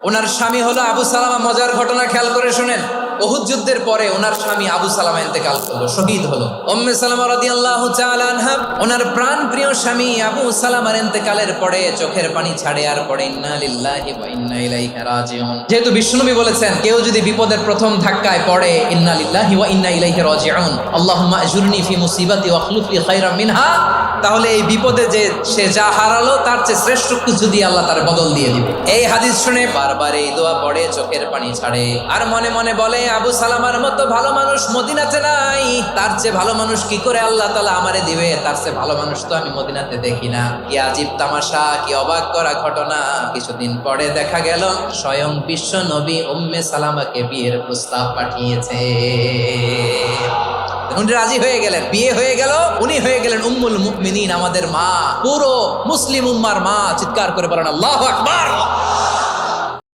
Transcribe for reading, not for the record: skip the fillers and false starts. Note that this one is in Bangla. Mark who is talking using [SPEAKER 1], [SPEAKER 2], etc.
[SPEAKER 1] ওনার স্বামী হলো আবু সালামা। মজার ঘটনা খেয়াল করে শুনেন। উহুদ যুদ্ধের পরে ওনার স্বামী আবু সালামা ইন্তেকাল করলো, শহীদ হলো। উম্মে সালামা রাদিয়াল্লাহু তাআলা আনহা ওনার প্রাণ প্রিয় স্বামী আবু সালামার ইন্তেকালের পরে চোখের পানি ছাড়ে আর পড়ে ইন্না লিল্লাহি ওয়া ইন্না ইলাইহি রাজিউন। যেহেতু বিশ্বনবী বলেছেন কেউ যদি বিপদের প্রথম ধাক্কায় পড়ে ইন্না লিল্লাহি ওয়া ইন্না ইলাইহি রাজিউন, আল্লাহুম্মা আজুরনি ফি মুসিবাতি ওয়া আখলুফ লি খায়রাম মিনহা, তাহলে এই বিপদে যে সে যা হারালো তার চেয়ে শ্রেষ্ঠ কিছু দিয়ে আল্লাহ তার বদল দিয়ে দিবে। এই হাদিস শুনে বারবার এই দোয়া পড়ে, চোখের পানি ছাড়ে আর মনে মনে বলে আবু সালামার মতো ভালো মানুষ মদিনাতে নাই, তার চেয়ে ভালো মানুষ কি করে আল্লাহ তাআলা আমারে দিবে, তার চেয়ে ভালো মানুষ তো আমি মদিনাতে দেখি না। কি আজীব তামাশা, কি অবাক করা ঘটনা। কিছুদিন পরে দেখা গেল স্বয়ং বিশ্ব নবী উম্মে সালামাকে বিয়ের প্রস্তাব পাঠিয়েছে। উনি রাজি হয়ে গেলেন, বিয়ে হয়ে গেল, উনি হয়ে গেলেন উম্মুল মুমিনিন, আমাদের মা, পুরো মুসলিম উম্মার মা। চিৎকার করে বলেন আল্লাহু আকবার।